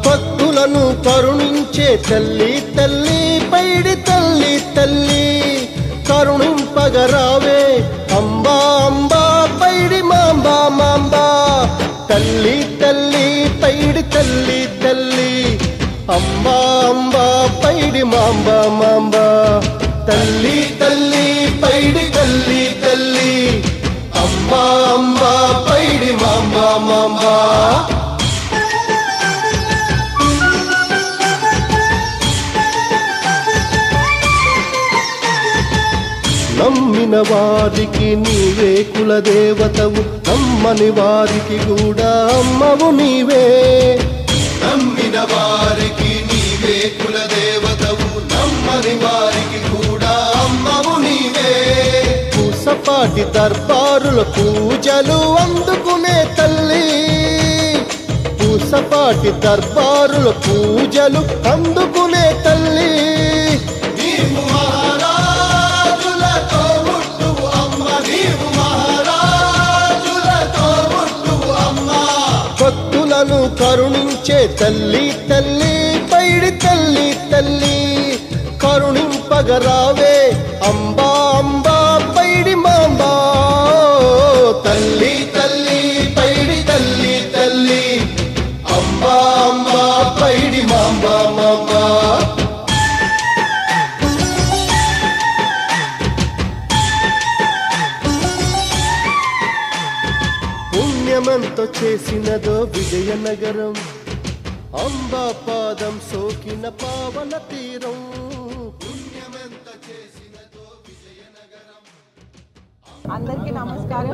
భక్తులను కరుణించే తల్లి తల్లి పైడి తల్లి తల్లి కరుణింపగరావే అంబా అంబా పైడి మాంబా మాంబా తల్లి తల్లి పైడి తల్లి తల్లి అంబా అంబా పైడి మాంబా మాంబా తల్లి తల్లి పైడి తల్లి తల్లి అంబా అంబా పైడి మాంబా మాంబా నమ్మిన వారికి నీవే కులదేవతవు నమ్మని వారికి కూడా అమ్మవు నీవే నమ్మిన వారికి నీవే కులదేవతవు నమ్మని వారికి కూడా అమ్మవు నీవే పూసపాటి దర్బారుల పూజలు అందుకునే తల్లి పూసపాటి దర్బారుల పూజలు అందుకునే తల్లి భక్తులను కరుణించే తల్లి తల్లి పైడి తల్లి తల్లి కరుణింపగరావే అంబా అంబా పైడి మాంబా తల్లి తల్లి పైడి తల్లి తల్లి అంబా అంబా పైడి మాంబా మాంబా పుణ్యమంతో చేసినదో విజయనగరం అంబా పాదం సోకిన పావన తీరం పుణ్యమంతో చేసినదో విజయనగరం. అందరికీ నమస్కారం.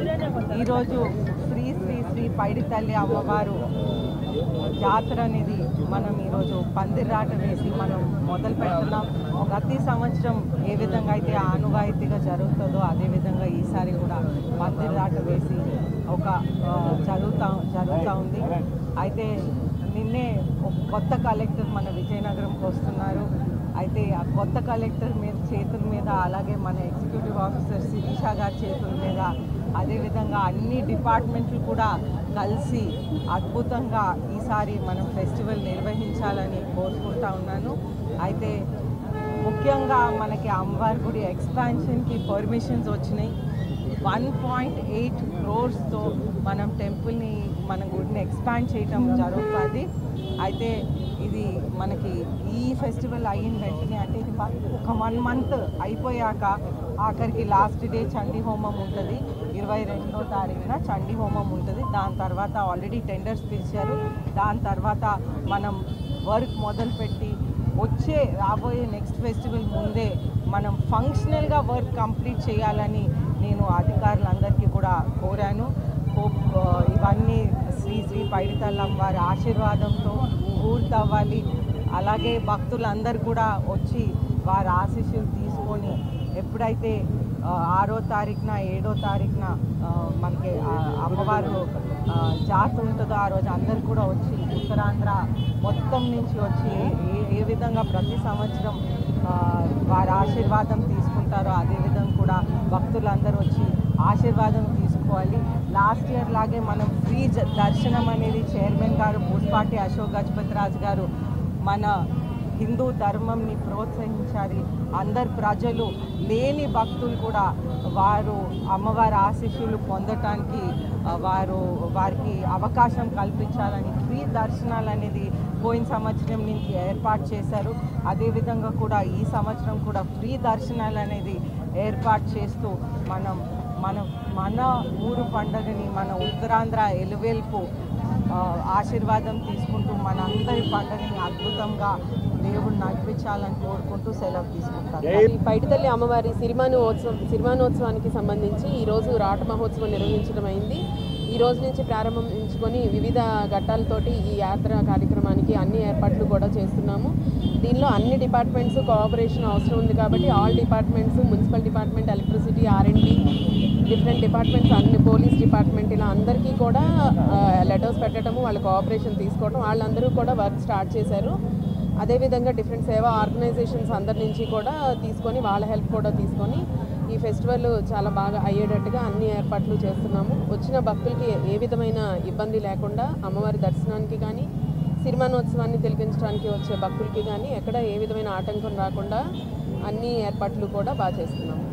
ఈరోజు శ్రీ శ్రీ శ్రీ పైడి తల్లి అమ్మవారు జాతర అనేది మనం ఈరోజు పందిరాట వేసి మనం మొదలు పెడుతున్నాం. ప్రతి సంవత్సరం ఏ విధంగా అయితే ఆనువాయితీగా జరుగుతుందో అదేవిధంగా ఈసారి కూడా పందిరాట వేసి ఒక జరుగుతూ ఉంది. అయితే నిన్నే ఒక కొత్త కలెక్టర్ మన విజయనగరంకి వస్తున్నారు. అయితే ఆ కొత్త కలెక్టర్ చేతుల మీద అలాగే మన ఎగ్జిక్యూటివ్ ఆఫీసర్ శిరీష గారి చేతుల మీద అదేవిధంగా అన్ని డిపార్ట్మెంట్లు కూడా కలిసి అద్భుతంగా ఈసారి మనం ఫెస్టివల్ నిర్వహించాలని కోరుకుంటా ఉన్నాను. అయితే ముఖ్యంగా మనకి అమ్మవారి గుడి ఎక్స్పాన్షన్కి పర్మిషన్స్ వచ్చినాయి. 1.8 crores మనం టెంపుల్ని మన గుడిని ఎక్స్పాండ్ చేయటం జరుగుతుంది. అయితే ఇది మనకి ఈ ఫెస్టివల్ అయిన వెంటనే అంటే ఇది ఒక 1 month అయిపోయాక ఆఖరికి లాస్ట్ డే చండీ హోమం ఉంటుంది. 22వ తారీఖున చండీ హోమం ఉంటుంది. దాని తర్వాత ఆల్రెడీ టెండర్స్ పిలిచారు. దాని తర్వాత మనం వర్క్ మొదలుపెట్టి రాబోయే నెక్స్ట్ ఫెస్టివల్ ముందే మనం ఫంక్షనల్గా వర్క్ కంప్లీట్ చేయాలని నేను అధికారులందరికీ కూడా కోరాను. ఇవన్నీ శ్రీ శ్రీ పైడి తల్లి అమ్మవారి ఆశీర్వాదంతో పూర్తవ్వాలి. అలాగే భక్తులందరూ కూడా వచ్చి వారి ఆశీస్సులు తీసుకొని ఎప్పుడైతే 6వ తారీఖున 7వ తారీఖున మనకి అమ్మవారు జాతర ఉంటుందో ఆ రోజు అందరు కూడా వచ్చి ఉత్తరాంధ్ర మొత్తం నుంచి వచ్చి ఏ విధంగా ప్రతి సంవత్సరం వారి ఆశీర్వాదం తీసుకుంటారో అదేవిధంగా కూడా భక్తులందరూ వచ్చి ఆశీర్వాదం చేసుకోవాలి. లాస్ట్ ఇయర్ లాగే మనం ఫ్రీ దర్శనం అనేది చైర్మన్ గారు పూసపాటి అశోక్ గజపతి రాజు గారు మన హిందూ ధర్మంని ప్రోత్సహించాలి. అందరు ప్రజలు లేని భక్తులు కూడా వారు అమ్మవారి ఆశీస్సులు పొందటానికి వారికి అవకాశం కల్పించాలని ఫ్రీ దర్శనాలు అనేది పోయిన సంవత్సరం నుంచి ఏర్పాటు చేశారు. అదేవిధంగా కూడా ఈ సంవత్సరం కూడా ఫ్రీ దర్శనాలు అనేది ఏర్పాటు చేస్తూ మన ఊరు పండుగని మన ఉత్తరాంధ్ర ఎలువెల్పు ఆశీర్వాదం తీసుకుంటూ మన అందరి పండుగని అద్భుతంగా దేవుడు నడిపించాలని కోరుకుంటూ సెలవు తీసుకుంటారు. ఈ పైడితల్లి అమ్మవారి సిరిమానోత్సవానికి సంబంధించి ఈరోజు రాట మహోత్సవం నిర్వహించడం అయింది. ఈ రోజు నుంచి ప్రారంభించుకొని వివిధ ఘట్టాలతోటి ఈ యాత్ర కార్యక్రమానికి అన్ని ఏర్పాట్లు కూడా చేస్తున్నాము. దీనిలో అన్ని డిపార్ట్మెంట్స్ కోఆపరేషన్ అవసరం ఉంది కాబట్టి all departments, municipal department, electricity, R&D, different departments, అన్ని పోలీస్ డిపార్ట్మెంట్ ఇలా అందరికీ కూడా లెటర్స్ పెట్టడము, వాళ్ళ కోఆపరేషన్ తీసుకోవడం, వాళ్ళందరూ కూడా వర్క్ స్టార్ట్ చేశారు. అదేవిధంగా డిఫరెంట్ సేవా ఆర్గనైజేషన్స్ అందరి నుంచి కూడా తీసుకొని వాళ్ళ హెల్ప్ కూడా తీసుకొని ఈ ఫెస్టివల్ చాలా బాగా అయ్యేటట్టుగా అన్ని ఏర్పాట్లు చేస్తున్నాము. వచ్చిన భక్తులకి ఏ విధమైన ఇబ్బంది లేకుండా అమ్మవారి దర్శనానికి కానీ సిరిమానోత్సవాన్ని తిలకించడానికి వచ్చే భక్తులకి కానీ ఎక్కడ ఏ విధమైన ఆటంకం రాకుండా అన్ని ఏర్పాట్లు కూడా బాగా చేస్తున్నాము.